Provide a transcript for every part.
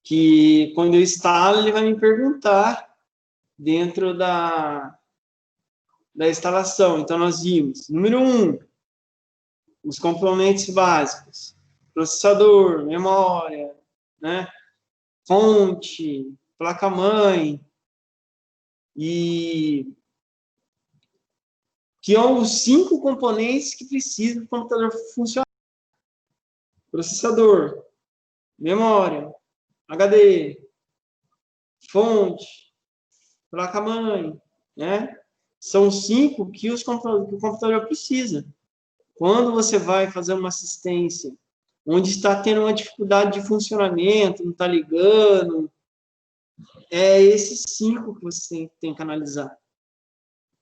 que quando eu instalo, ele vai me perguntar dentro da instalação. Então, nós vimos, número 1, os componentes básicos, processador, memória, né, fonte, placa-mãe, e que são os 5 componentes que precisam para o computador funcionar. Processador, memória, HD, fonte, placa-mãe, né? São 5 que o computador precisa. Quando você vai fazer uma assistência onde está tendo uma dificuldade de funcionamento, não está ligando, é esses 5 que você tem que analisar.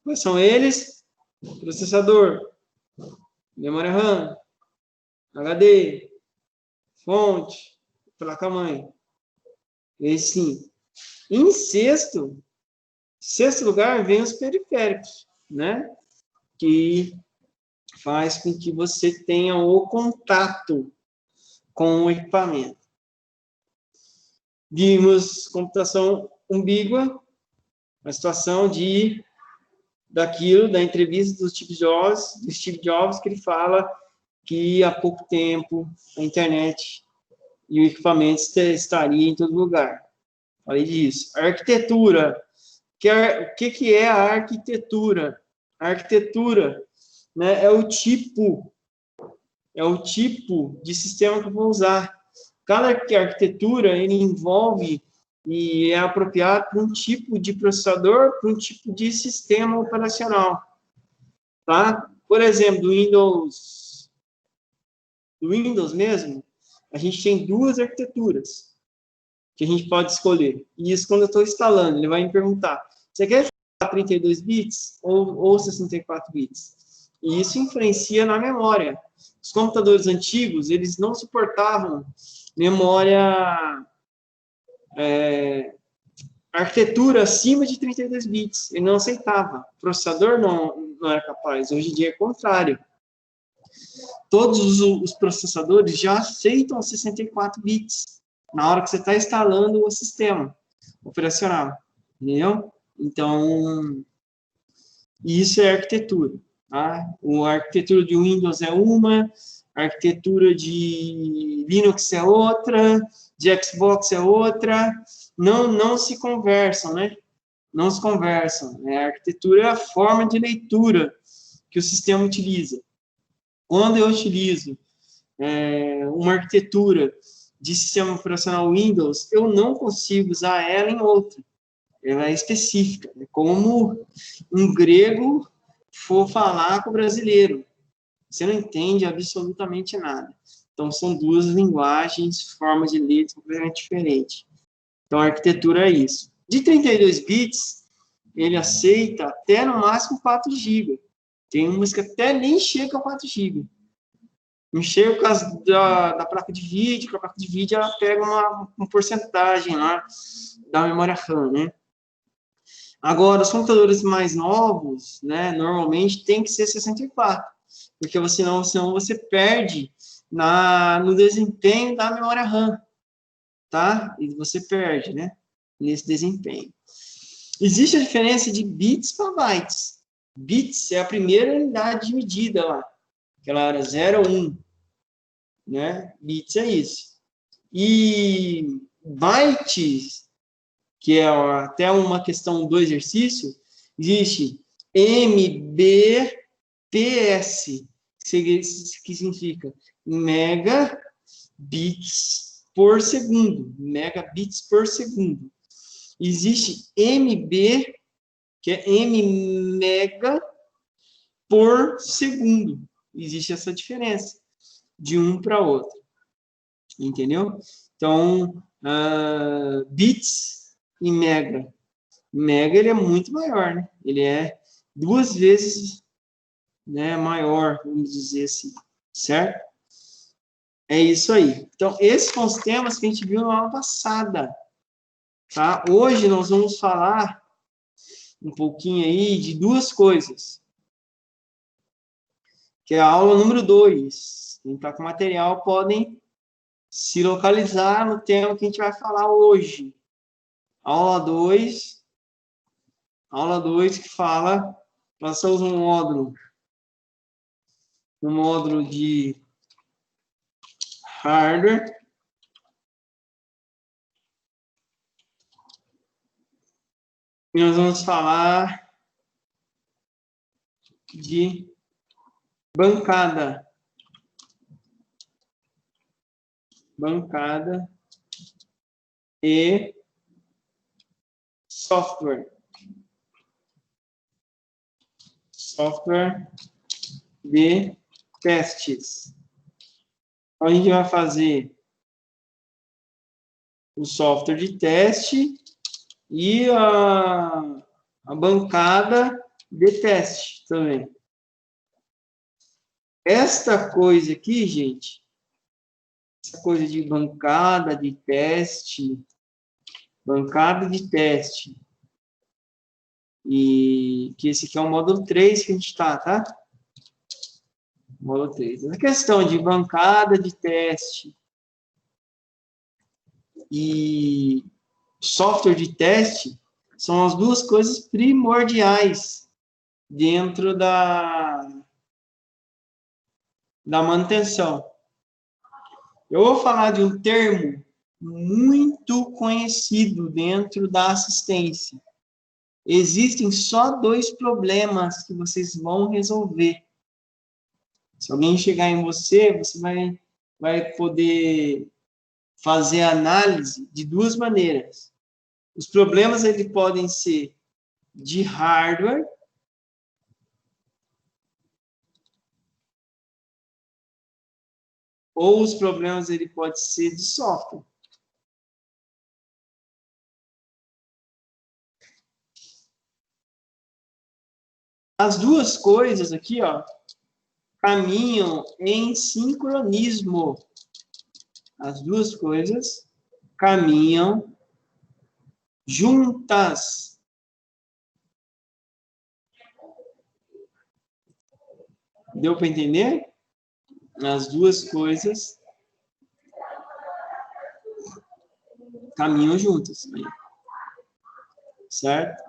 Quais são eles? Processador, memória RAM, HD, fonte, placa-mãe. Esse sim. Em sexto lugar, vem os periféricos, né? Que faz com que você tenha o contato com o equipamento. Vimos computação umbígua, a situação da entrevista do Steve Jobs, que ele fala que há pouco tempo a internet e o equipamento estaria em todo lugar. Falei disso. A arquitetura. O que é a arquitetura? A arquitetura, né, é o tipo de sistema que eu vou usar. Cada arquitetura, ele envolve e é apropriado para um tipo de processador, para um tipo de sistema operacional. Tá? Por exemplo, do Windows mesmo, a gente tem 2 arquiteturas que a gente pode escolher. E isso, quando eu estou instalando, ele vai me perguntar, você quer 32 bits ou 64 bits? E isso influencia na memória. Os computadores antigos, eles não suportavam memória, arquitetura acima de 32 bits. Ele não aceitava. O processador não era capaz. Hoje em dia é o contrário. Todos os processadores já aceitam 64 bits na hora que você está instalando o sistema operacional. Entendeu? Então, isso é arquitetura. Tá? A arquitetura de Windows é uma, a arquitetura de Linux é outra, de Xbox é outra. Não se conversam, né? Não se conversam. A arquitetura é a forma de leitura que o sistema utiliza. Quando eu utilizo uma arquitetura de sistema operacional Windows, eu não consigo usar ela em outra. Ela é específica. É como um grego for falar com o brasileiro. Você não entende absolutamente nada. Então, são 2 linguagens, formas de ler completamente diferentes. Então, a arquitetura é isso. De 32 bits, ele aceita até no máximo 4 GB. Tem umas que até nem chega a 4 GB. Não chega por causa da placa de vídeo, que a placa de vídeo ela pega uma porcentagem lá da memória RAM, né? Agora, os computadores mais novos, né, normalmente tem que ser 64, porque senão você perde no desempenho da memória RAM, tá? E você perde, né, nesse desempenho. Existe a diferença de bits para bytes. Bits é a primeira unidade de medida lá, aquela era 0 ou 1, né? Bits é isso. E bytes, que é até uma questão do exercício, existe MBPS, que significa megabits por segundo. Megabits por segundo. Existe MB, que é mmega por segundo. Existe essa diferença de um para outro. Entendeu? Então, bits e mega. Mega, ele é muito maior, né? Ele é 2 vezes, né, maior, vamos dizer assim, certo? É isso aí. Então, esses são os temas que a gente viu na aula passada, tá? Hoje nós vamos falar um pouquinho aí de 2 coisas, que é a aula número 2. Quem está com material podem se localizar no tema que a gente vai falar hoje. Aula 2, que fala, nós estamos no módulo de hardware. E nós vamos falar de bancada. Bancada e software. Software de testes. Então, a gente vai fazer o software de teste e a bancada de teste também. Esta coisa aqui, gente, essa coisa de bancada de teste, e que esse aqui é o módulo 3 que a gente está, tá? Módulo 3. A questão de bancada de teste e software de teste são as duas coisas primordiais dentro da manutenção. Eu vou falar de um termo muito conhecido dentro da assistência. Existem só 2 problemas que vocês vão resolver. Se alguém chegar em você, você vai poder fazer análise de 2 maneiras. Os problemas eles podem ser de hardware ou os problemas ele pode ser de software. As duas coisas aqui, ó, caminham em sincronismo. As duas coisas caminham juntas. Deu para entender? As duas coisas caminham juntas. Certo?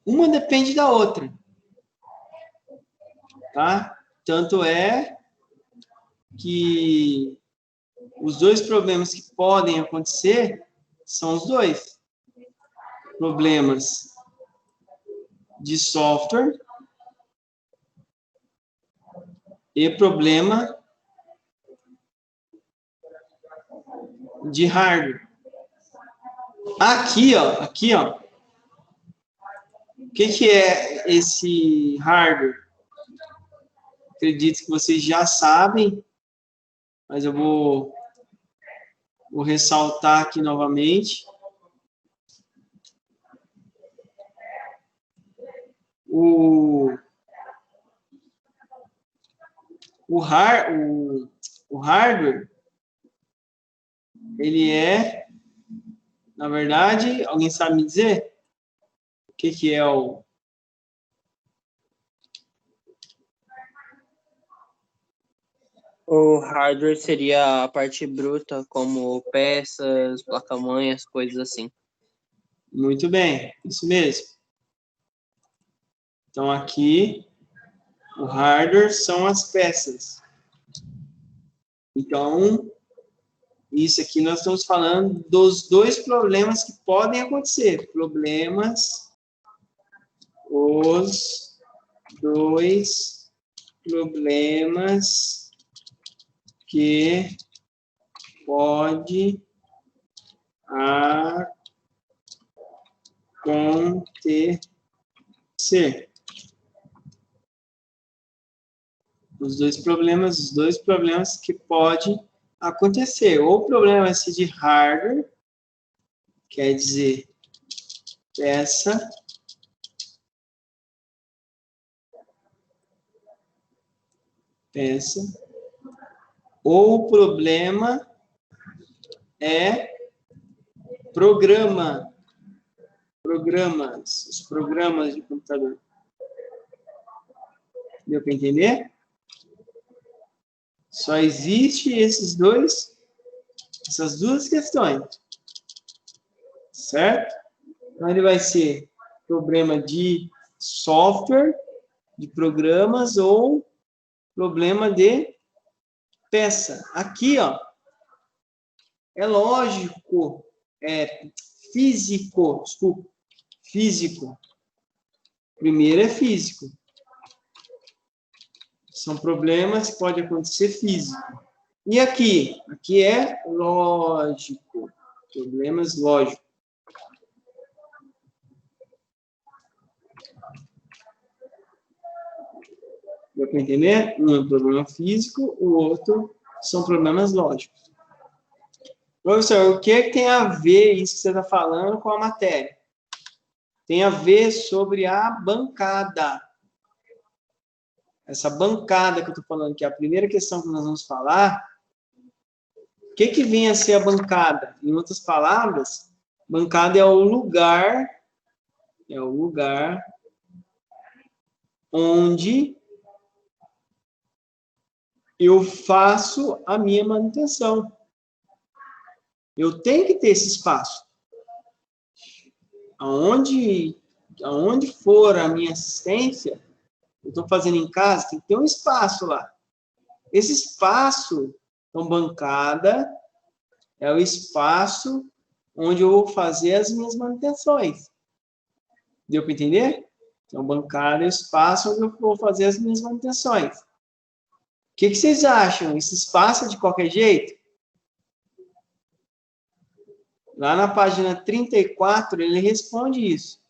Uma depende da outra. Tá? Tanto é que os 2 problemas que podem acontecer são os 2. Problemas de software e problema de hardware. Aqui, ó. O que é esse hardware? Acredito que vocês já sabem, mas eu vou ressaltar aqui novamente. O hardware, ele é, na verdade, alguém sabe me dizer o que é o... O hardware seria a parte bruta, como peças, placa-mãe, as coisas assim. Muito bem, isso mesmo. Então, aqui, o hardware são as peças. Então, isso aqui nós estamos falando dos 2 problemas que podem acontecer. Os 2 problemas que pode acontecer. Os 2 problemas que pode acontecer. Ou problema de hardware, quer dizer, peça, ou o problema é programas, os programas de computador. Deu para entender? Só existe essas duas questões. Certo? Então, ele vai ser problema de software, de programas ou problema de peça. Aqui, ó, é lógico, é físico, desculpa, físico. Primeiro é físico. São problemas que podem acontecer físico. E aqui? Aqui é lógico. Problemas lógicos. Deu para entender? Um é um problema físico, o outro são problemas lógicos. Professor, o que tem a ver isso que você está falando com a matéria? Tem a ver sobre a bancada. Essa bancada que eu estou falando, que é a primeira questão que nós vamos falar, o que vem a ser a bancada? Em outras palavras, bancada é o lugar onde eu faço a minha manutenção. Eu tenho que ter esse espaço. Aonde for a minha assistência, eu estou fazendo em casa, tem que ter um espaço lá. Esse espaço, então, bancada, é o espaço onde eu vou fazer as minhas manutenções. Deu para entender? Então, bancada é o espaço onde eu vou fazer as minhas manutenções. O que vocês acham? Esse espaço é de qualquer jeito? Lá na página 34, ele responde isso.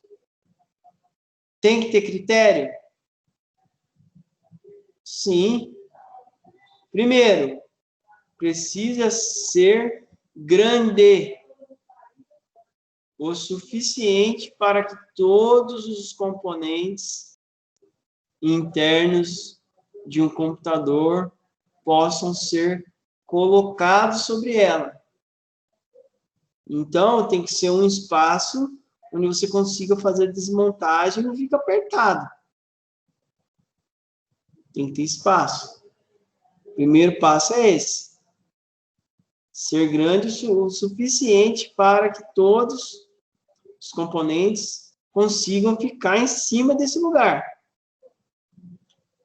Tem que ter critério? Sim. Primeiro, precisa ser grande o suficiente para que todos os componentes internos de um computador possam ser colocados sobre ela. Então, tem que ser um espaço onde você consiga fazer a desmontagem e não fica apertado. Tem que ter espaço. O primeiro passo é esse. Ser grande o suficiente para que todos os componentes consigam ficar em cima desse lugar.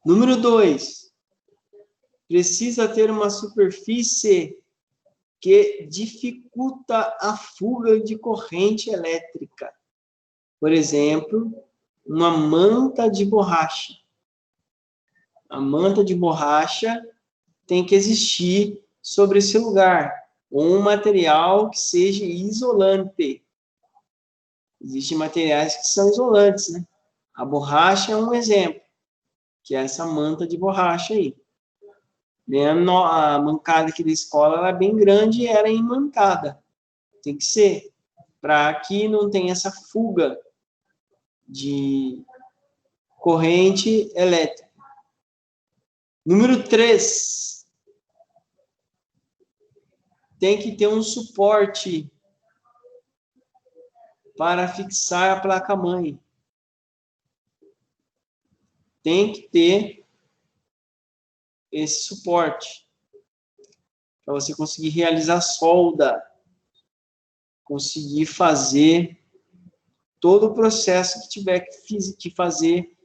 Número 2. Precisa ter uma superfície que dificulta a fuga de corrente elétrica. Por exemplo, uma manta de borracha. A manta de borracha tem que existir sobre esse lugar, ou um material que seja isolante. Existem materiais que são isolantes, né? A borracha é um exemplo, que é essa manta de borracha aí. A mancada aqui da escola ela é bem grande e era imantada. Tem que ser, para que não tenha essa fuga de corrente elétrica. Número 3. Tem que ter um suporte para fixar a placa-mãe. Tem que ter esse suporte para você conseguir realizar solda, conseguir fazer todo o processo que tiver que fazer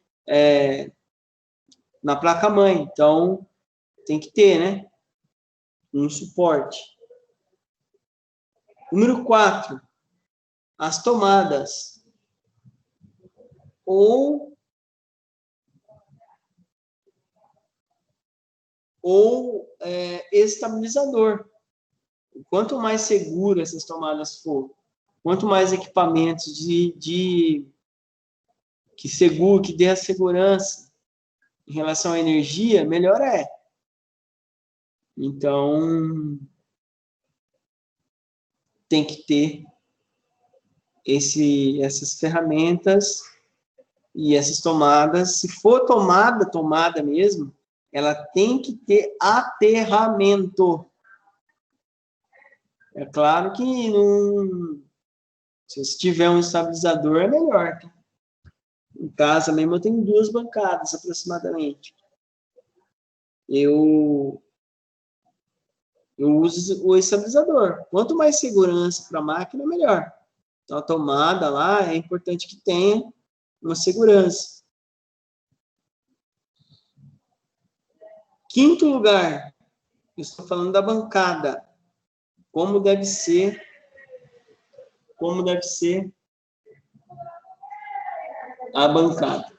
na placa-mãe. Então, tem que ter, né? Um suporte. Número 4. As tomadas. Ou estabilizador. Quanto mais seguro essas tomadas for, quanto mais equipamentos que dê a segurança em relação à energia, melhor é. Então, tem que ter essas ferramentas e essas tomadas. Se for tomada mesmo, ela tem que ter aterramento. É claro que se você tiver um estabilizador, é melhor. Tá? Em casa mesmo eu tenho 2 bancadas aproximadamente. Eu eu uso o estabilizador. Quanto mais segurança para a máquina, melhor. Então, a tomada lá é importante que tenha uma segurança. Quinto lugar, eu estou falando da bancada. Como deve ser a bancada.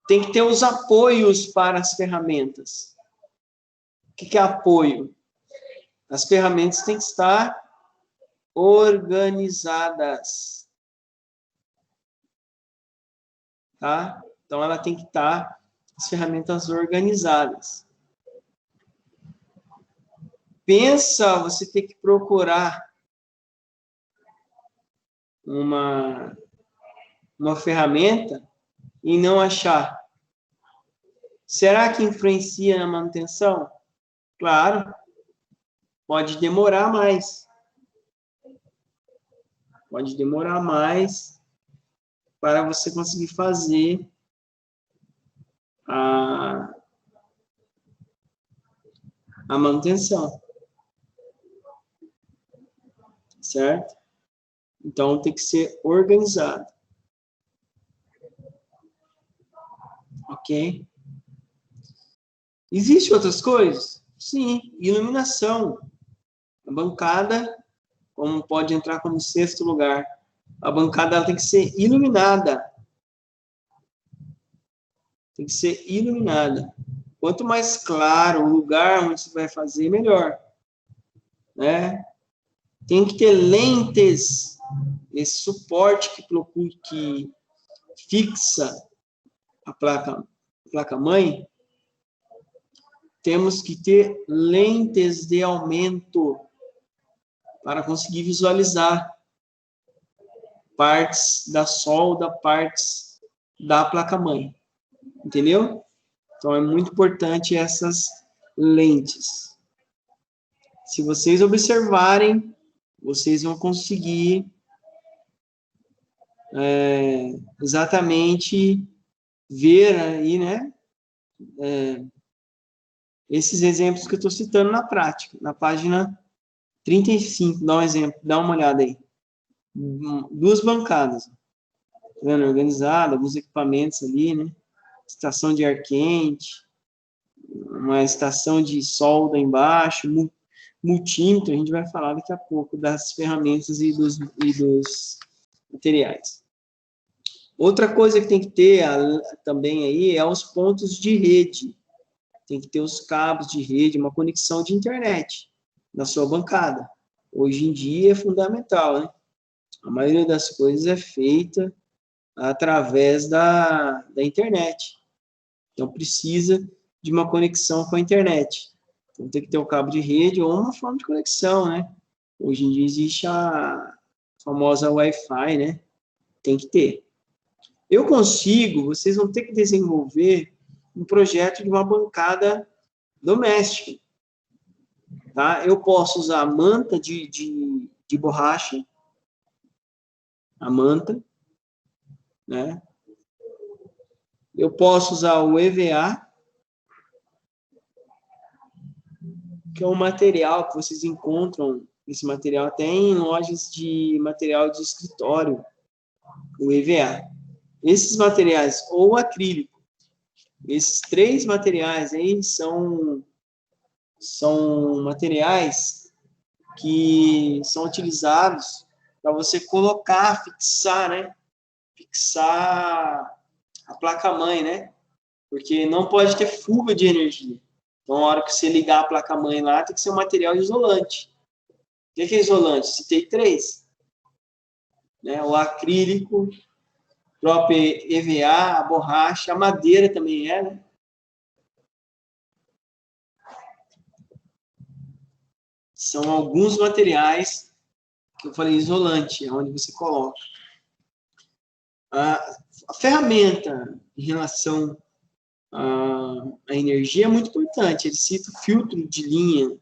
Tem que ter os apoios para as ferramentas. O que é apoio? As ferramentas têm que estar organizadas. Tá? Então, ela tem que estar, as ferramentas organizadas. Pensa você ter que procurar uma ferramenta e não achar. Será que influencia na manutenção? Claro. Pode demorar mais. Pode demorar mais para você conseguir fazer a manutenção. Certo? Então, tem que ser organizado. Ok? Existem outras coisas? Sim, iluminação. A bancada, como pode entrar como sexto lugar, a bancada ela tem que ser iluminada. Tem que ser iluminada. Quanto mais claro o lugar onde você vai fazer, melhor. Né? Tem que ter lentes, esse suporte que fixa a placa-mãe. Temos que ter lentes de aumento para conseguir visualizar partes da solda, partes da placa-mãe. Entendeu? Então, é muito importante essas lentes. Se vocês observarem, vocês vão conseguir exatamente ver aí, né? Esses exemplos que eu estou citando na prática. Na página 35, dá um exemplo, dá uma olhada aí. 2 bancadas. Tá vendo? Organizado, alguns equipamentos ali, né? Estação de ar quente, uma estação de solda embaixo, multímetro, a gente vai falar daqui a pouco das ferramentas e dos materiais. Outra coisa que tem que ter também aí é os pontos de rede. Tem que ter os cabos de rede, uma conexão de internet na sua bancada. Hoje em dia é fundamental, né? A maioria das coisas é feita através da internet. Então, precisa de uma conexão com a internet. Então, tem que ter o cabo de rede ou uma forma de conexão, né? Hoje em dia existe a famosa Wi-Fi, né? Tem que ter. Eu consigo, vocês vão ter que desenvolver um projeto de uma bancada doméstica. Tá? Eu posso usar a manta de borracha, a manta, né? Eu posso usar o EVA, que é um material que vocês encontram, esse material até em lojas de material de escritório, o EVA. Esses materiais, ou acrílico, esses 3 materiais aí são materiais que são utilizados para você colocar, fixar, né? Fixar a placa-mãe, né? Porque não pode ter fuga de energia. Então, na hora que você ligar a placa-mãe lá, tem que ser um material isolante. O que é isolante? Citei 3. Né? O acrílico, o próprio EVA, a borracha, a madeira também é, né? São alguns materiais que eu falei isolante, é onde você coloca. A ferramenta em relação à energia é muito importante. Ele cita o filtro de linha,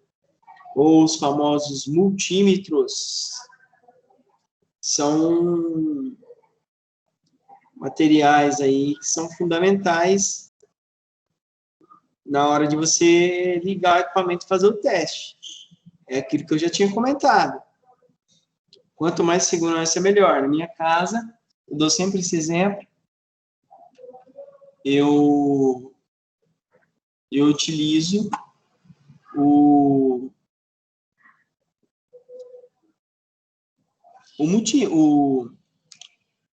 ou os famosos multímetros. São materiais aí que são fundamentais na hora de você ligar o equipamento e fazer o teste. É aquilo que eu já tinha comentado. Quanto mais segurança, melhor. Na minha casa, eu dou sempre esse exemplo, eu utilizo o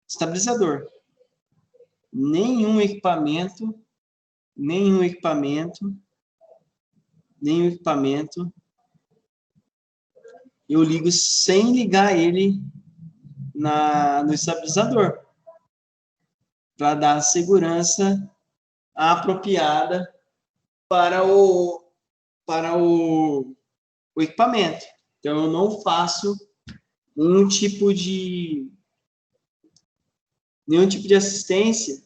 estabilizador. Nenhum equipamento eu ligo sem ligar ele no estabilizador, para dar a segurança apropriada para o equipamento. Então, eu não faço nenhum tipo de assistência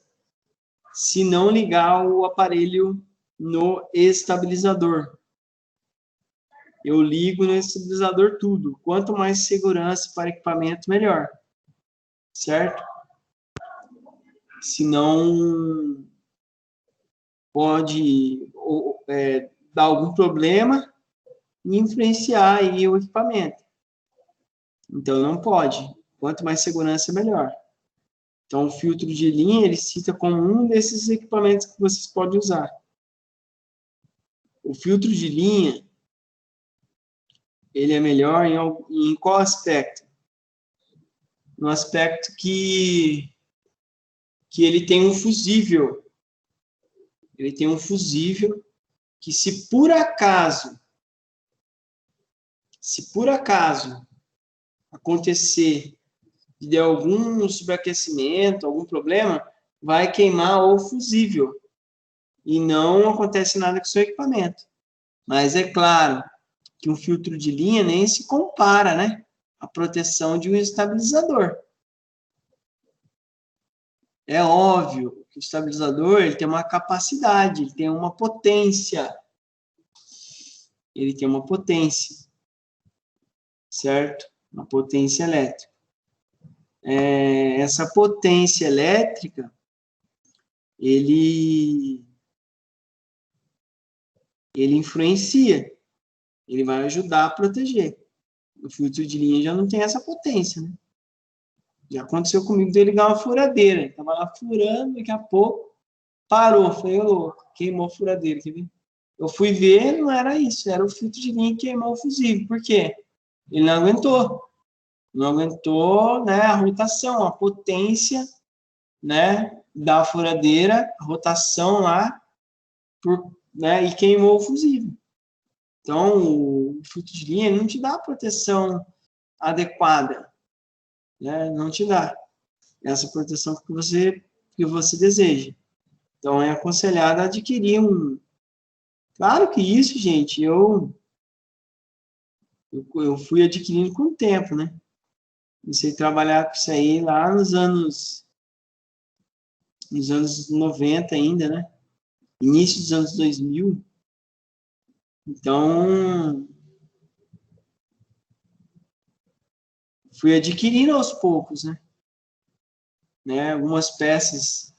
se não ligar o aparelho no estabilizador. Eu ligo no estabilizador tudo. Quanto mais segurança para equipamento, melhor. Certo? Senão pode dar algum problema e influenciar aí o equipamento. Então, não pode. Quanto mais segurança, melhor. Então, o filtro de linha, ele cita como um desses equipamentos que vocês podem usar. O filtro de linha, ele é melhor em qual aspecto? No aspecto que ele tem um fusível. Ele tem um fusível que, se por acaso acontecer de algum superaquecimento, algum problema, vai queimar o fusível e não acontece nada com o seu equipamento. Mas é claro que um filtro de linha nem se compara, né, à proteção de um estabilizador. É óbvio que o estabilizador ele tem uma capacidade, ele tem uma potência. Ele tem uma potência, certo? Uma potência elétrica. Essa potência elétrica, ele influencia, ele vai ajudar a proteger. O filtro de linha já não tem essa potência, né? Já aconteceu comigo de eu ligar uma furadeira. Estava lá furando, daqui a pouco parou. Falei, ô louco, queimou a furadeira. Quer ver? Eu fui ver, não era isso, era o filtro de linha que queimou o fusível. Por quê? Ele não aguentou. Não aguentou, né, a rotação, a potência, né, da furadeira, a rotação lá, né, e queimou o fusível. Então, o filtro de linha não te dá a proteção adequada, né, não te dá essa proteção que você deseja. Então, é aconselhado adquirir um... Claro que isso, gente, eu fui adquirindo com o tempo, né? Comecei a trabalhar com isso aí lá nos anos 90 ainda, né? Início dos anos 2000. Então, fui adquirindo aos poucos, né? Algumas peças,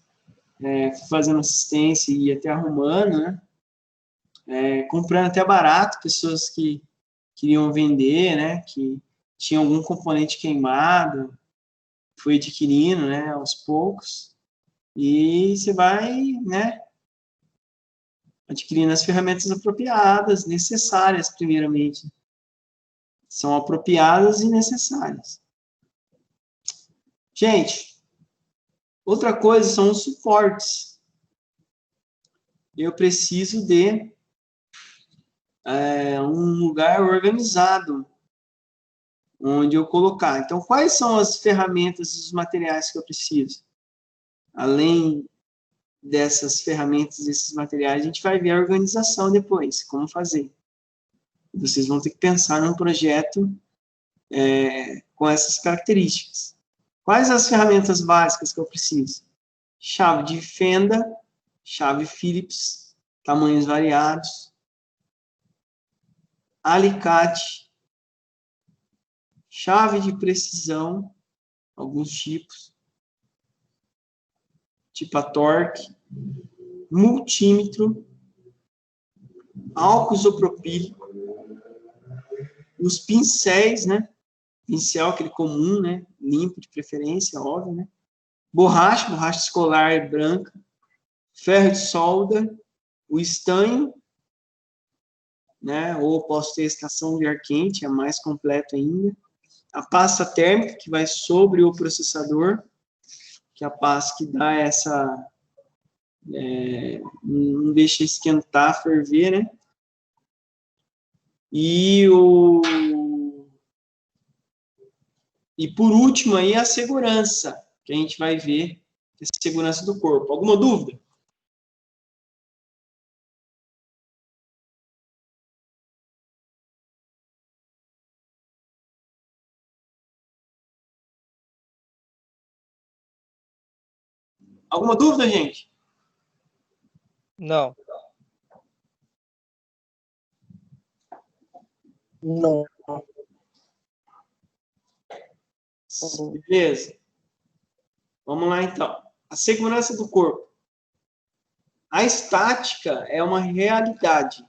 fazendo assistência e até arrumando, né? Comprando até barato, pessoas que queriam vender, né? Que tinham algum componente queimado, fui adquirindo, né? Aos poucos. E você vai, né? Adquirindo as ferramentas apropriadas, necessárias, primeiramente. São apropriadas e necessárias. Gente, outra coisa são os suportes. Eu preciso de um lugar organizado onde eu colocar. Então, quais são as ferramentas e os materiais que eu preciso? Além dessas ferramentas e esses materiais, a gente vai ver a organização depois, como fazer. Vocês vão ter que pensar num projeto com essas características. Quais as ferramentas básicas que eu preciso? Chave de fenda, chave Phillips, tamanhos variados, alicate, chave de precisão, alguns tipos, tipo a torque, multímetro, álcool isopropílico, os pincéis, né? Pincel, aquele comum, né? Limpo de preferência, óbvio, né? Borracha escolar branca, ferro de solda, o estanho, né? Ou posso ter extração de ar quente, é mais completo ainda. A pasta térmica, que vai sobre o processador, que é a pasta que dá essa... não deixa esquentar, ferver, né? E por último aí a segurança, que a gente vai ver, a segurança do corpo. Alguma dúvida? Alguma dúvida, gente? Não. Não. Beleza. Vamos lá, então. A segurança do corpo. A estática é uma realidade.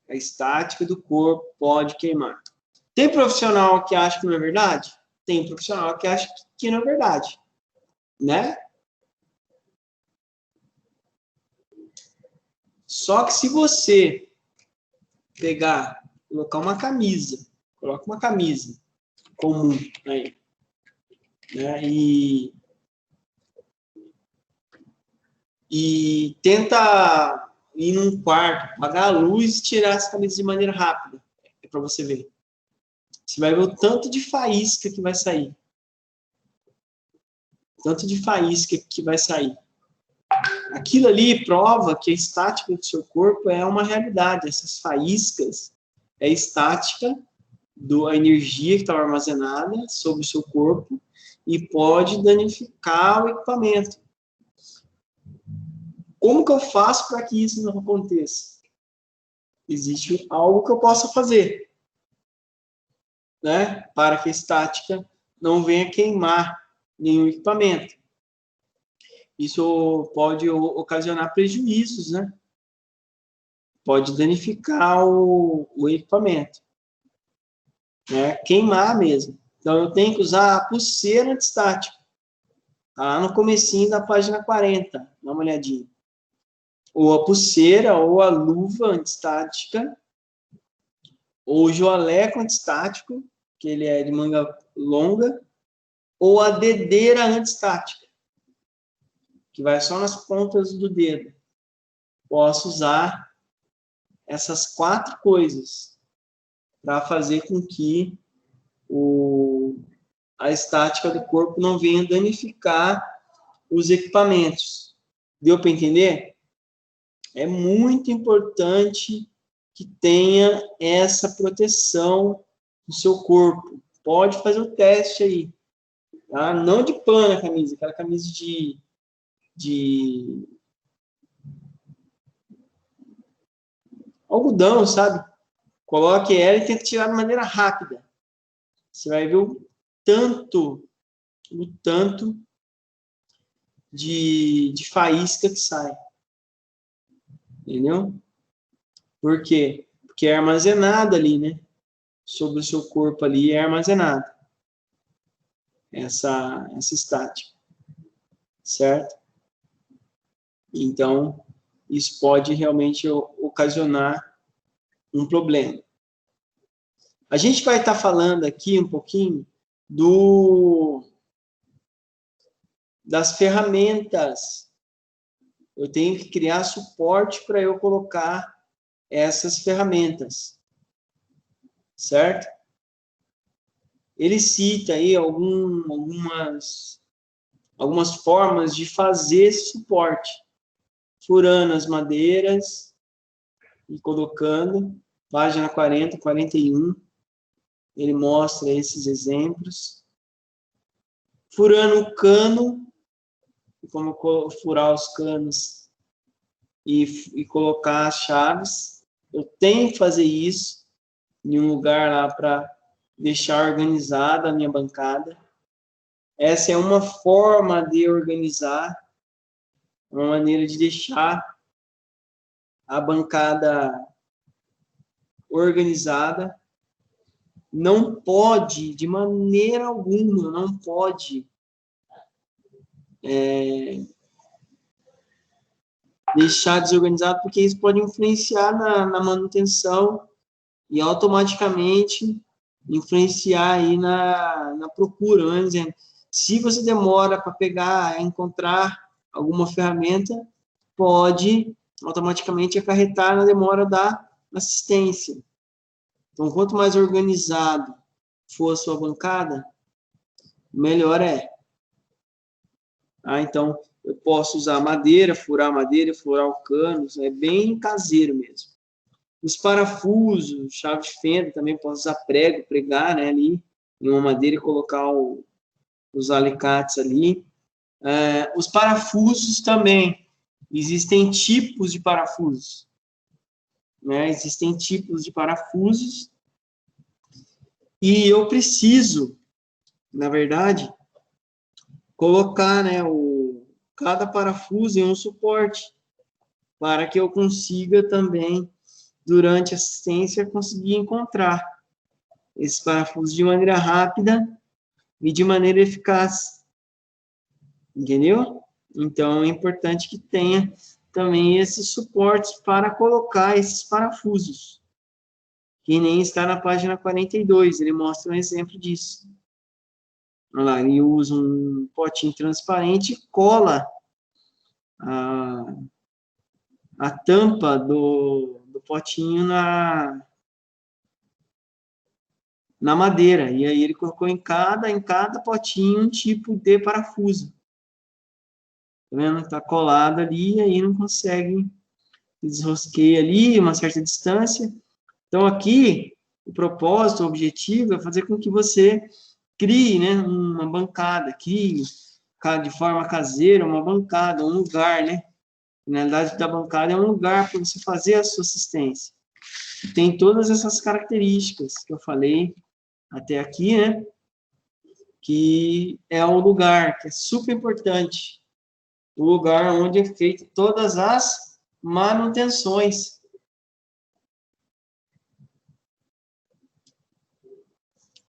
A estática do corpo pode queimar. Tem profissional que acha que não é verdade? Tem profissional que acha que não é verdade. Né? Só que se você pegar, colocar uma camisa, coloca uma camisa comum aí, né? E tenta ir num quarto, apagar a luz e tirar essa camisa de maneira rápida, para você ver. Você vai ver o tanto de faísca que vai sair. Tanto de faísca que vai sair. Aquilo ali prova que a estática do seu corpo é uma realidade. Essas faíscas é estática da energia que estava armazenada sobre o seu corpo e pode danificar o equipamento. Como que eu faço para que isso não aconteça? Existe algo que eu possa fazer, né? Para que a estática não venha queimar nenhum equipamento. Isso pode ocasionar prejuízos, né? Pode danificar o equipamento, né? Queimar mesmo. Então, eu tenho que usar a pulseira antistática. Tá lá no comecinho da página 40. Dá uma olhadinha. Ou a pulseira, ou a luva antistática, ou o jaleco antistático, que ele é de manga longa, ou a dedeira antistática, que vai só nas pontas do dedo. Posso usar essas 4 coisas para fazer com que a estática do corpo não venha danificar os equipamentos. Deu para entender? É muito importante que tenha essa proteção no seu corpo. Pode fazer o teste aí. Tá? Não de pano a camisa, aquela camisa de algodão, sabe? Coloque ela e tente tirar de maneira rápida. Você vai ver o tanto de faísca que sai. Entendeu? Por quê? Porque é armazenado ali, né? Sobre o seu corpo ali é armazenado. Essa estática. Certo? Então, isso pode realmente ocasionar um problema. A gente vai estar falando aqui um pouquinho das ferramentas. Eu tenho que criar suporte para eu colocar essas ferramentas. Certo? Ele cita aí algumas formas de fazer esse suporte. Furando as madeiras e colocando, página 40, 41, ele mostra esses exemplos. Furando o cano, como furar os canos e colocar as chaves. Eu tenho que fazer isso em um lugar lá para deixar organizada a minha bancada. Essa é uma forma de organizar, uma maneira de deixar a bancada organizada. Não pode, de maneira alguma, não pode deixar desorganizado, porque isso pode influenciar na manutenção e automaticamente influenciar aí na procura, né? Dizendo, se você demora para pegar, encontrar alguma ferramenta, pode automaticamente acarretar na demora da assistência. Então, quanto mais organizado for a sua bancada, melhor é. Então, eu posso usar madeira, furar o cano, é bem caseiro mesmo. Os parafusos, chave de fenda, também posso usar prego, pregar, né, ali em uma madeira e colocar os alicates ali. Os parafusos também, existem tipos de parafusos. Né? Existem tipos de parafusos e eu preciso, na verdade, colocar, né, cada parafuso em um suporte para que eu consiga também, durante a assistência, conseguir encontrar esses parafusos de maneira rápida e de maneira eficaz. Entendeu? Então, é importante que tenha também esses suportes para colocar esses parafusos, que nem está na página 42, ele mostra um exemplo disso. Olha lá, ele usa um potinho transparente e cola a tampa do potinho na madeira, e aí ele colocou em cada potinho um tipo de parafuso. Tá vendo? Está colado ali, e aí não consegue, desrosqueia ali uma certa distância. Então, aqui, o propósito, o objetivo é fazer com que você crie, né, uma bancada, crie de forma caseira uma bancada, um lugar, né? A finalidade da bancada é um lugar para você fazer a sua assistência. Tem todas essas características que eu falei até aqui, né? Que é um lugar que é super importante. O lugar onde é feito todas as manutenções.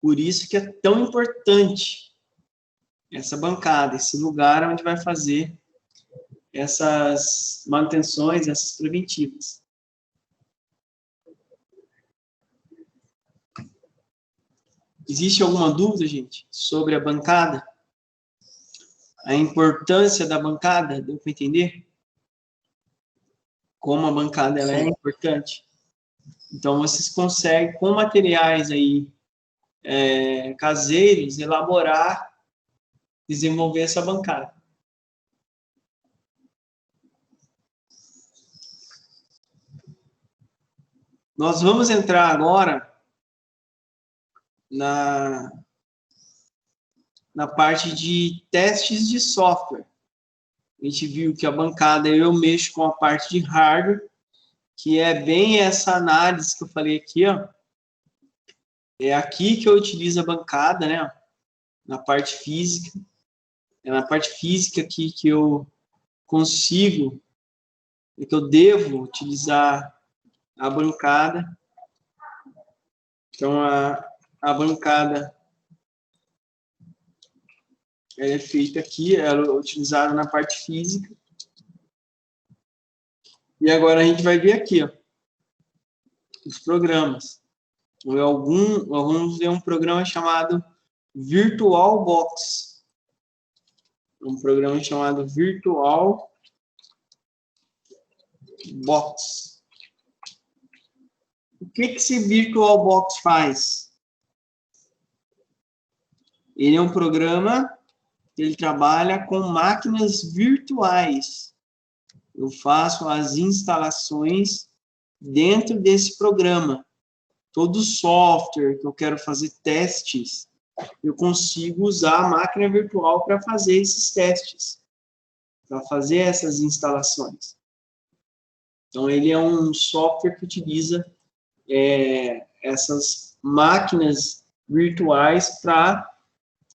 Por isso que é tão importante essa bancada, esse lugar onde vai fazer essas manutenções, essas preventivas. Existe alguma dúvida, gente, sobre a bancada? A importância da bancada, deu para entender? Como a bancada ela é importante. Então, vocês conseguem, com materiais aí caseiros, elaborar, desenvolver essa bancada. Nós vamos entrar agora na parte de testes de software. A gente viu que a bancada, eu mexo com a parte de hardware, que é bem essa análise que eu falei aqui, ó. É aqui que eu utilizo a bancada, né? Na parte física. É na parte física aqui que eu consigo, que eu devo utilizar a bancada. Então, a bancada ela é feita aqui, ela é utilizada na parte física. E agora a gente vai ver aqui, ó, os programas. Vamos ver um programa chamado VirtualBox. Um programa chamado VirtualBox. O que esse VirtualBox faz? Ele é um programa que ele trabalha com máquinas virtuais. Eu faço as instalações dentro desse programa. Todo software que eu quero fazer testes, eu consigo usar a máquina virtual para fazer esses testes, para fazer essas instalações. Então, ele é um software que utiliza essas máquinas virtuais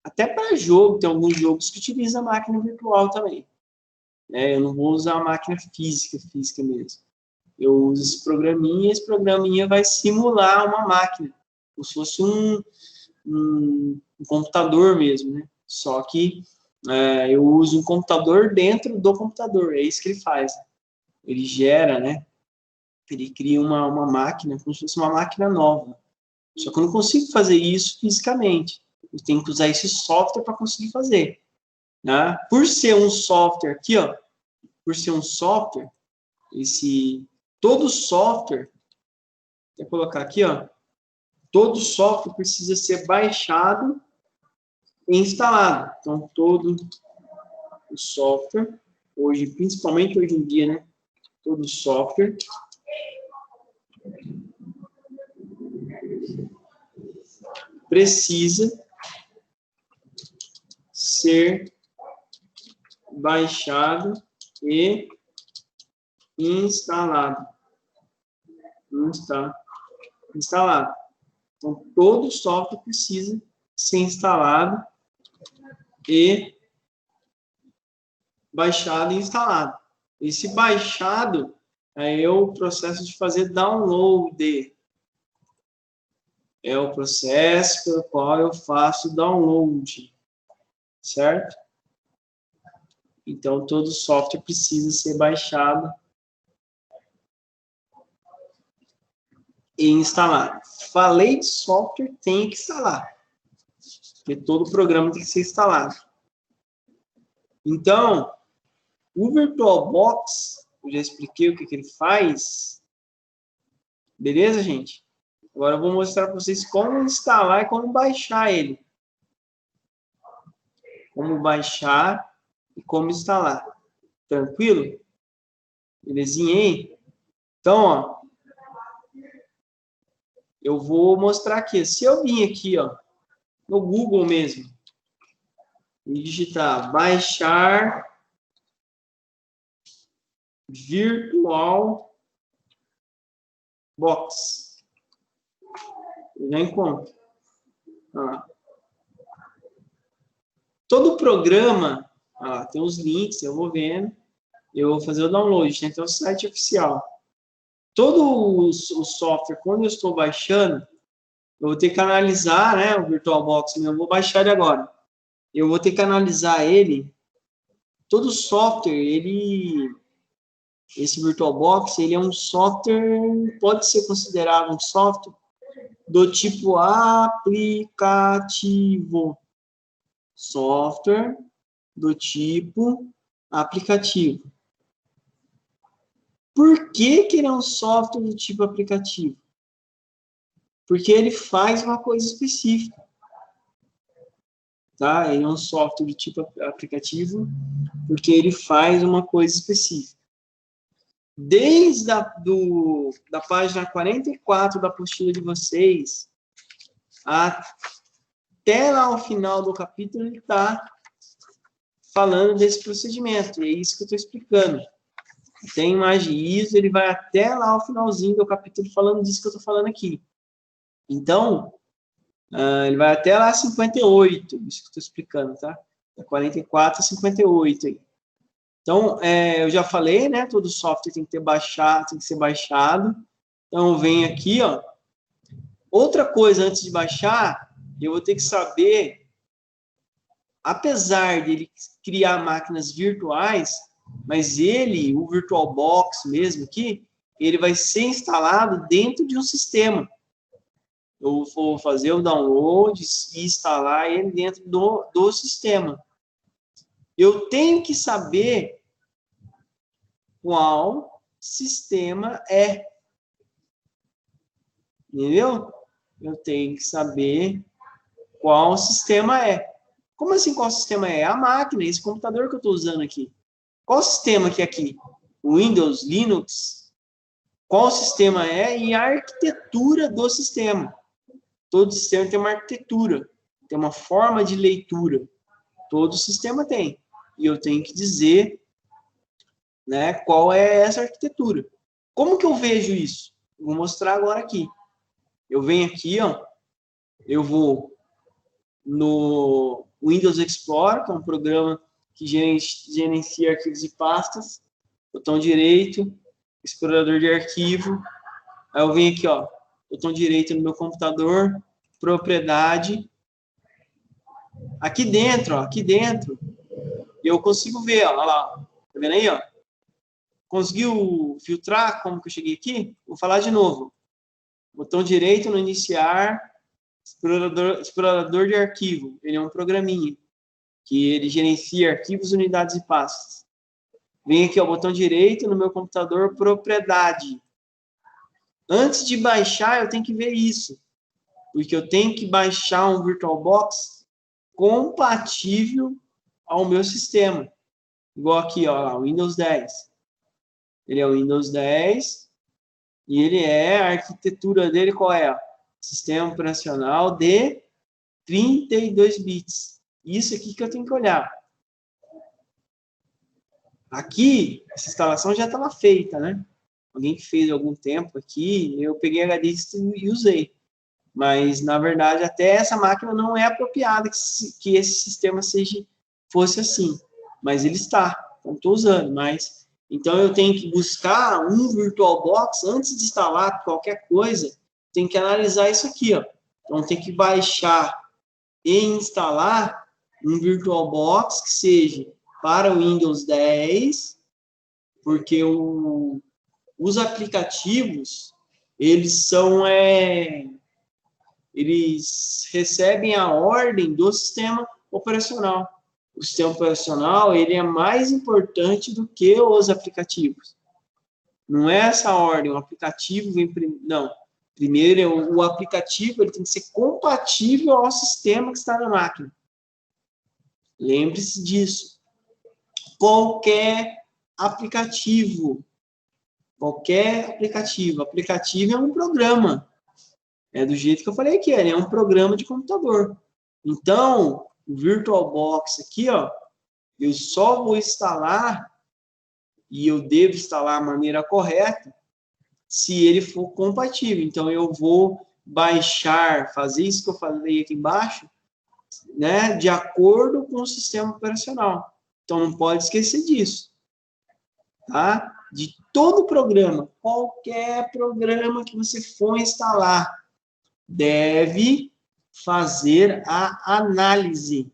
até para jogo, tem alguns jogos que utilizam a máquina virtual também. Eu não vou usar a máquina física mesmo. Eu uso esse programinha vai simular uma máquina, como se fosse um computador mesmo, né? Só que eu uso um computador dentro do computador, é isso que ele faz. Ele gera, né? Ele cria uma máquina, como se fosse uma máquina nova. Só que eu não consigo fazer isso fisicamente. Eu tenho que usar esse software para conseguir fazer. Né? Por ser um software aqui, ó, por ser um software, todo software, vou colocar aqui, ó, todo software precisa ser baixado e instalado. Então, todo o software, principalmente hoje em dia, né? Todo software precisa ser baixado e instalado. Instalado. Então, todo software precisa ser instalado e baixado e instalado. Esse baixado é o processo de fazer download. É o processo pelo qual eu faço download. Certo? Então, todo software precisa ser baixado e instalado. Falei de software, tem que instalar. Porque todo programa tem que ser instalado. Então, o VirtualBox, eu já expliquei o que ele faz. Beleza, gente? Agora eu vou mostrar para vocês como instalar e como baixar ele. Como baixar e como instalar. Tranquilo? Belezinha aí? Então, ó, eu vou mostrar aqui. Se eu vim aqui, ó, no Google mesmo, e digitar baixar VirtualBox, eu já encontro. Todo programa, tem os links, eu vou vendo, eu vou fazer o download, tem até o site oficial. Todo o software, quando eu estou baixando, eu vou ter que analisar, né, o VirtualBox, eu vou baixar ele agora. Eu vou ter que analisar ele. Todo software, esse VirtualBox, ele é um software, pode ser considerado um software do tipo aplicativo. Software do tipo aplicativo. Por que ele é um software do tipo aplicativo? Porque ele faz uma coisa específica. Tá? Ele é um software do tipo aplicativo porque ele faz uma coisa específica. Desde da página 44 da apostila de vocês até lá ao final do capítulo, ele está falando desse procedimento. E é isso que eu estou explicando. Tem imagem ISO, ele vai até lá ao finalzinho do capítulo falando disso que eu estou falando aqui. Então, ele vai até lá 58, isso que eu estou explicando, tá? Da 44 a 58 aí. Então, eu já falei, né? Todo software tem que ser baixado. Então, vem aqui, ó. Outra coisa, antes de baixar, eu vou ter que saber, apesar de ele criar máquinas virtuais, mas o VirtualBox mesmo aqui, ele vai ser instalado dentro de um sistema. Eu vou fazer o download e instalar ele dentro do sistema. Eu tenho que saber qual sistema é. Entendeu? Eu tenho que saber qual sistema é. Como assim qual sistema é? A máquina, esse computador que eu estou usando aqui. Qual sistema que é aqui? Windows, Linux? Qual sistema é e a arquitetura do sistema. Todo sistema tem uma arquitetura, tem uma forma de leitura. Todo sistema tem. E eu tenho que dizer, né, qual é essa arquitetura. Como que eu vejo isso? Vou mostrar agora aqui. Eu venho aqui, ó, eu vou no Windows Explorer, que é um programa que gerencia arquivos e pastas. Botão direito, explorador de arquivo. Aí eu venho aqui, ó, botão direito no meu computador, propriedade. Aqui dentro, eu consigo ver, ó lá, tá vendo aí, ó? Conseguiu filtrar como que eu cheguei aqui? Vou falar de novo. Botão direito no iniciar, explorador de arquivo. Ele é um programinha que ele gerencia arquivos, unidades e pastas. Vem aqui, ó, botão direito no meu computador, propriedade. Antes de baixar, eu tenho que ver isso, porque eu tenho que baixar um VirtualBox compatível ao meu sistema. Igual aqui, ó, o Windows 10. Ele é o Windows 10 e ele é, a arquitetura dele qual é? Sistema operacional de 32 bits. Isso aqui que eu tenho que olhar. Aqui, essa instalação já estava feita, né? Alguém que fez algum tempo aqui, eu peguei HD e usei. Mas, na verdade, até essa máquina não é apropriada que esse sistema fosse assim. Mas ele está, então estou usando. Mas, então, eu tenho que buscar um VirtualBox antes de instalar qualquer coisa. Tem que analisar isso aqui, ó. Então, tem que baixar e instalar um VirtualBox que seja para o Windows 10, porque os aplicativos, eles recebem a ordem do sistema operacional. O sistema operacional, ele é mais importante do que os aplicativos. Não é essa ordem, o aplicativo vem primeiro, não. Primeiro, o aplicativo ele tem que ser compatível ao sistema que está na máquina. Lembre-se disso. Qualquer aplicativo é um programa. É do jeito que eu falei aqui, ele é um programa de computador. Então, o VirtualBox aqui, ó, eu só vou instalar, e eu devo instalar da maneira correta, se ele for compatível. Então, eu vou baixar, fazer isso que eu falei aqui embaixo, né, de acordo com o sistema operacional. Então, não pode esquecer disso. Tá? De todo programa, qualquer programa que você for instalar, deve fazer a análise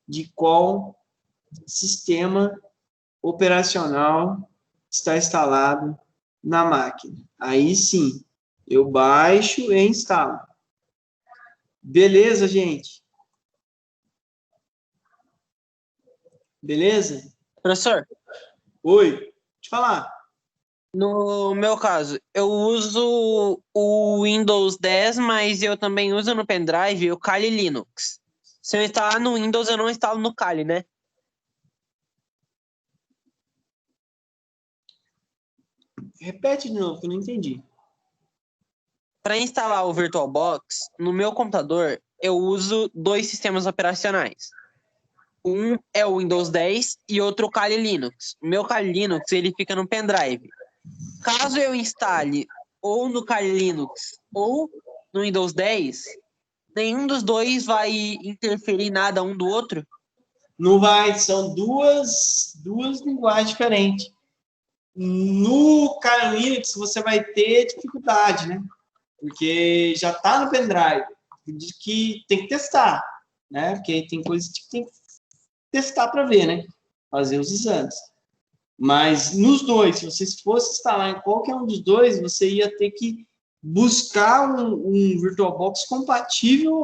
de qual sistema operacional está instalado na máquina. Aí sim, eu baixo e instalo. Beleza, gente? Beleza? Professor, Oi, te falar. no meu caso, eu uso o Windows 10, mas eu também uso no pendrive o Kali Linux. Se eu instalar no Windows, eu não instalo no Kali, né? Repete de novo, que eu não entendi. Para instalar o VirtualBox, no meu computador, eu uso 2 sistemas operacionais. Um é o Windows 10 e outro o Kali Linux. O meu Kali Linux, ele fica no pendrive. Caso eu instale ou no Kali Linux ou no Windows 10, nenhum dos dois vai interferir em nada um do outro? Não vai, são duas linguagens diferentes. No Kali Linux você vai ter dificuldade, né? Porque já está no pendrive, de que tem que testar, né? Porque tem coisas que tem que testar para ver, né? Fazer os exames. Mas nos dois, se você fosse instalar em qualquer um dos dois, você ia ter que buscar um VirtualBox compatível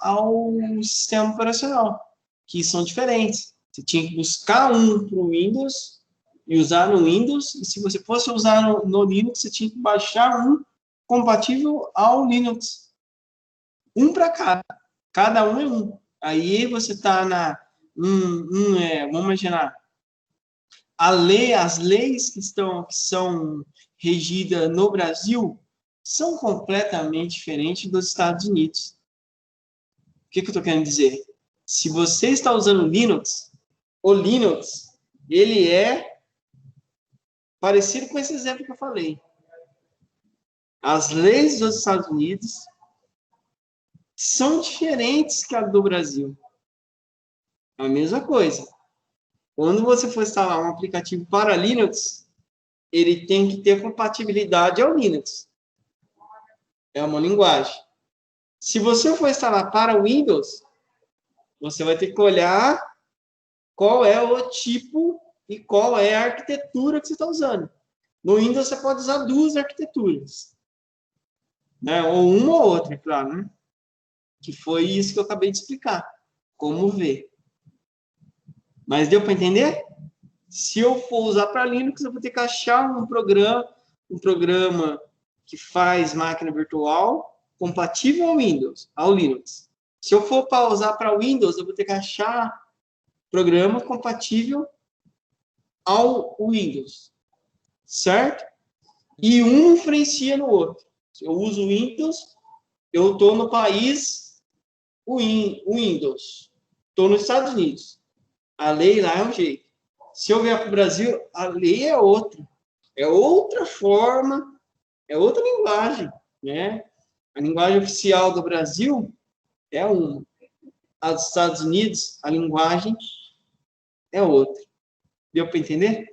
ao sistema operacional, que são diferentes. Você tinha que buscar um para o Windows e usar no Windows, e se você fosse usar no Linux, você tinha que baixar um compatível ao Linux. Um para cada um é um. Aí você está vamos imaginar, as leis que são regidas no Brasil são completamente diferentes dos Estados Unidos. O que eu estou querendo dizer? Se você está usando Linux, o Linux, ele é parecido com esse exemplo que eu falei. As leis dos Estados Unidos são diferentes que a do Brasil. A mesma coisa. Quando você for instalar um aplicativo para Linux, ele tem que ter compatibilidade ao Linux. É uma linguagem. Se você for instalar para o Windows, você vai ter que olhar qual é o tipo e qual é a arquitetura que você está usando. No Windows, você pode usar duas arquiteturas. Né? Ou uma ou outra, é claro. Né? Que foi isso que eu acabei de explicar. Como ver. Mas deu para entender? Se eu for usar para Linux, eu vou ter que achar um programa que faz máquina virtual compatível ao Windows, ao Linux. Se eu for para usar para Windows, eu vou ter que achar programa compatível ao Windows, certo? E um influencia no outro. Se eu uso o Windows, eu estou no país Windows. Estou nos Estados Unidos. A lei lá é um jeito. Se eu vier para o Brasil, a lei é outra. É outra forma, é outra linguagem. Né? A linguagem oficial do Brasil é uma. A dos Estados Unidos, a linguagem é outra. Deu para entender?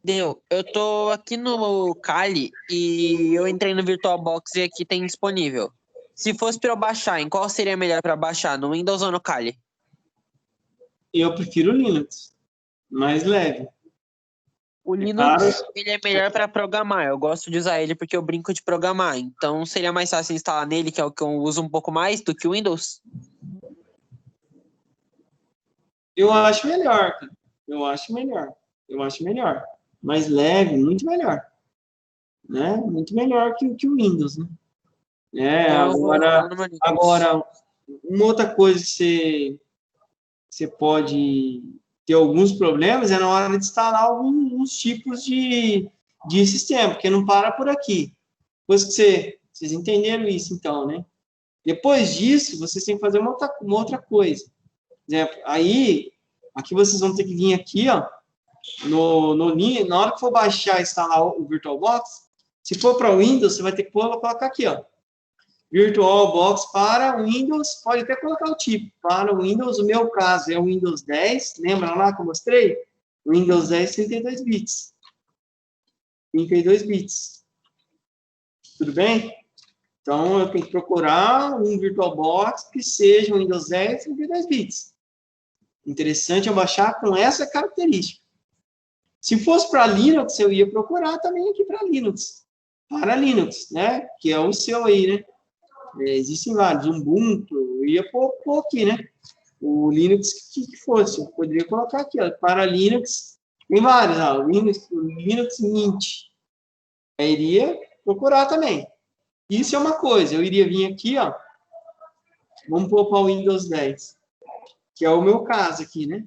Deu. Eu tô aqui no Kali e eu entrei no VirtualBox e aqui tem disponível. Se fosse para eu baixar, em qual seria melhor para baixar? No Windows ou no Kali? Eu prefiro o Linux. Mais leve. O Linux, ele é melhor para programar. Eu gosto de usar ele porque eu brinco de programar. Então, seria mais fácil instalar nele, que é o que eu uso um pouco mais, do que o Windows? Eu acho melhor, cara. Eu acho melhor. Mais leve, muito melhor. Né? Muito melhor que o Windows, né? Agora, uma outra coisa que você pode ter alguns problemas é na hora de instalar alguns tipos de sistema, porque não para por aqui. Depois que vocês entenderam isso, então, né? Depois disso, vocês têm que fazer uma outra coisa. Por exemplo, aqui vocês vão ter que vir aqui, ó, na hora que for baixar e instalar o VirtualBox, se for para o Windows, você vai ter que colocar aqui, ó, VirtualBox para Windows, pode até colocar o tipo, para o Windows, o meu caso é o Windows 10, lembra lá que eu mostrei? Windows 10, 32 bits. 32 bits. Tudo bem? Então, eu tenho que procurar um VirtualBox que seja um Windows 10, 32 bits. Interessante eu baixar com essa característica. Se fosse para Linux, eu ia procurar também aqui para Linux. Para Linux, né? Que é o seu aí, né? Existem vários, Ubuntu, eu ia pôr aqui, né? O Linux que fosse, eu poderia colocar aqui, ó, para Linux, tem vários, ó, Linux Mint. Eu iria procurar também. Isso é uma coisa, eu iria vir aqui, ó, vamos pôr para o Windows 10, que é o meu caso aqui, né?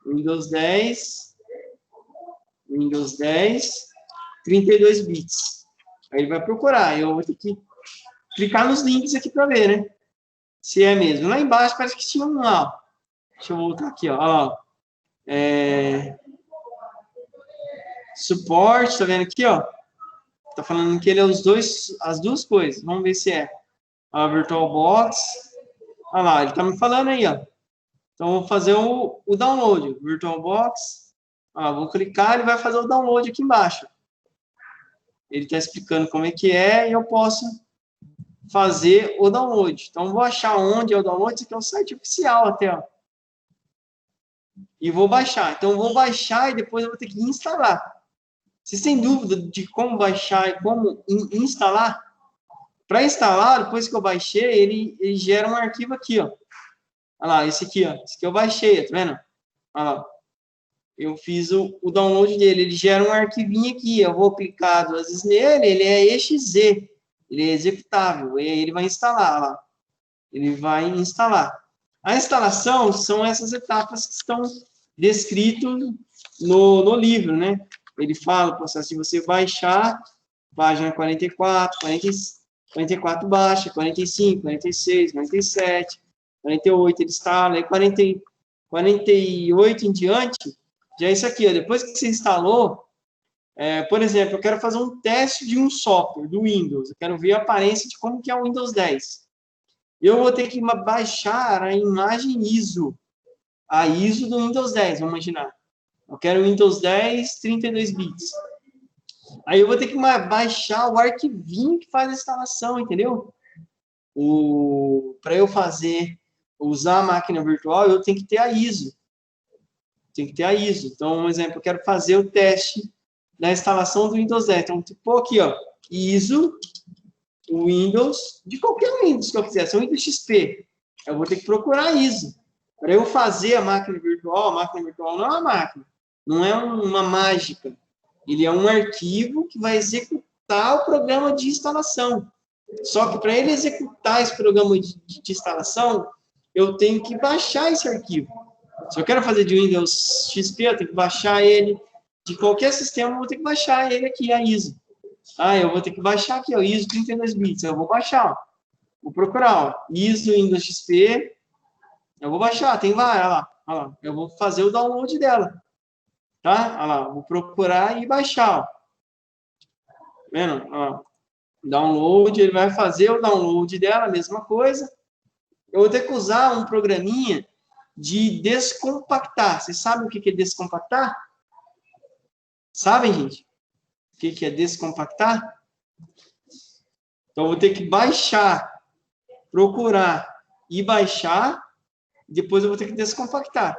Windows 10, 32 bits. Aí ele vai procurar, eu vou ter que clicar nos links aqui para ver, né? Se é mesmo. Lá embaixo parece que tinha um lá, ó. Deixa eu voltar aqui, ó. Suporte, tá vendo aqui, ó? Tá falando que ele é as duas coisas. Vamos ver se é. A VirtualBox. Olha lá, ele tá me falando aí, ó. Então, eu vou fazer o download. VirtualBox. Vou clicar, ele vai fazer o download aqui embaixo. Ele tá explicando como é que é e eu posso fazer o download. Então, vou achar onde é o download. Esse aqui é o site oficial até, ó. E vou baixar. Então, eu vou baixar e depois eu vou ter que instalar. Vocês têm dúvida de como baixar e como instalar? Para instalar, depois que eu baixei, ele gera um arquivo aqui, ó. Olha lá, esse aqui, ó. Esse aqui eu baixei, tá vendo? Olha lá. Eu fiz o download dele. Ele gera um arquivinho aqui. Eu vou clicar duas vezes nele, ele é exe. Ele é executável. E aí ele vai instalar, olha lá. Ele vai instalar. A instalação são essas etapas que estão descritas no livro, né? Ele fala o processo de você baixar, página 44, 44 baixa, 45, 46, 47, 48 ele instala, aí 48 em diante, já é isso aqui, ó, depois que você instalou, por exemplo, eu quero fazer um teste de um software do Windows, eu quero ver a aparência de como que é o Windows 10. Eu vou ter que baixar a imagem ISO, a ISO do Windows 10, vamos imaginar. Eu quero Windows 10, 32 bits. Aí eu vou ter que baixar o arquivinho que faz a instalação, entendeu? Para eu usar a máquina virtual, eu tenho que ter a ISO. Tem que ter a ISO. Então, um exemplo, eu quero fazer o teste da instalação do Windows 10. Então, tipo aqui, ó, ISO, Windows, de qualquer Windows que eu quiser, se é o Windows XP, eu vou ter que procurar a ISO. Para eu fazer a máquina virtual não é uma máquina, não é uma mágica. Ele é um arquivo que vai executar o programa de instalação. Só que para ele executar esse programa de instalação, eu tenho que baixar esse arquivo. Se eu quero fazer de Windows XP, eu tenho que baixar ele. De qualquer sistema, eu vou ter que baixar ele aqui, a ISO. Eu vou ter que baixar aqui, ó, ISO 32 bits. Eu vou baixar, ó. Vou procurar, ó, ISO Windows XP. Eu vou baixar, tem várias, olha lá. Eu vou fazer o download dela. Tá? Olha lá, vou procurar e baixar, ó. Tá vendo? Ó, download, ele vai fazer o download dela, a mesma coisa. Eu vou ter que usar um programinha de descompactar. Vocês sabem o que é descompactar? Sabem, gente? O que é descompactar? Então, eu vou ter que baixar, procurar e baixar. Depois eu vou ter que descompactar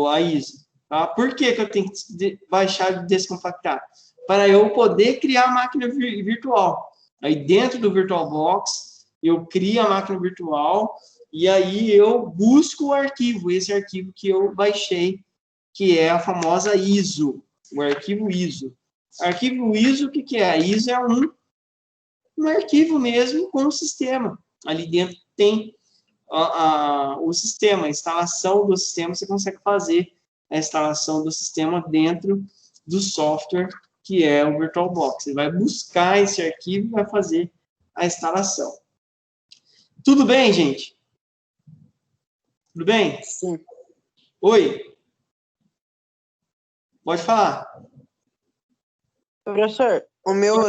a ISO. Tá? Por que eu tenho que baixar e descompactar? Para eu poder criar a máquina virtual. Aí, dentro do VirtualBox, eu crio a máquina virtual e aí eu busco o arquivo, esse arquivo que eu baixei, que é a famosa ISO, o arquivo ISO. Arquivo ISO, o que é? A ISO é um arquivo mesmo com o sistema. Ali dentro tem o sistema, a instalação do sistema, você consegue fazer a instalação do sistema dentro do software que é o VirtualBox. Você vai buscar esse arquivo e vai fazer a instalação. Tudo bem, gente? Tudo bem? Sim. Oi? Pode falar. Professor, o meu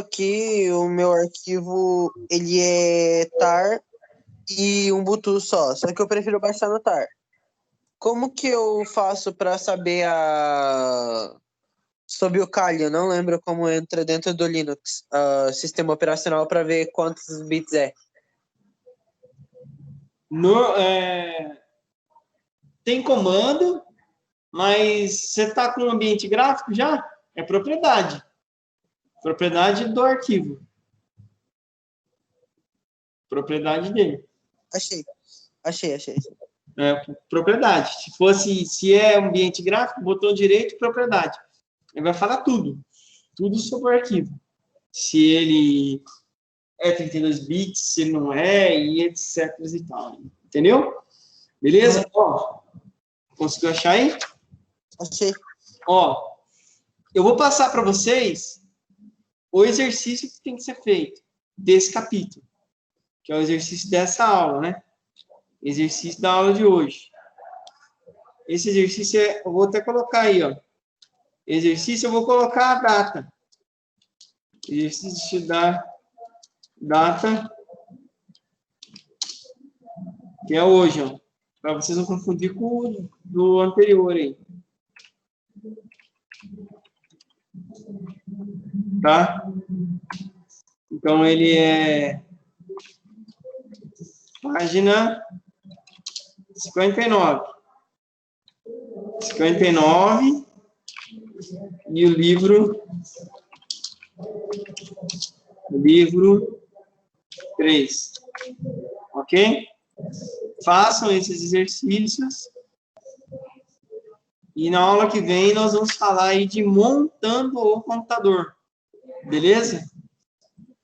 arquivo, ele é tar e Ubuntu só que eu prefiro baixar no tar. Como que eu faço para saber sobre o Kali? Eu não lembro como entra dentro do Linux, sistema operacional, para ver quantos bits é. Tem comando, mas você está com o ambiente gráfico já? É propriedade. Propriedade do arquivo. Propriedade dele. Achei. Propriedade. Se é ambiente gráfico, botão direito, propriedade. Ele vai falar tudo sobre o arquivo. Se ele é 32 bits, se ele não é, e etc e tal. Entendeu? Beleza? Ó, conseguiu achar aí? Achei. Ó, eu vou passar para vocês o exercício que tem que ser feito desse capítulo, que é o exercício dessa aula, né? Exercício da aula de hoje. Esse exercício eu vou até colocar aí, ó. Exercício, eu vou colocar a data. Exercício da data, que é hoje, ó. Para vocês não confundir com o do anterior aí. Tá? Então, ele é página 59. 59. E o livro 3. Ok? Façam esses exercícios. E na aula que vem nós vamos falar aí de montando o computador. Beleza?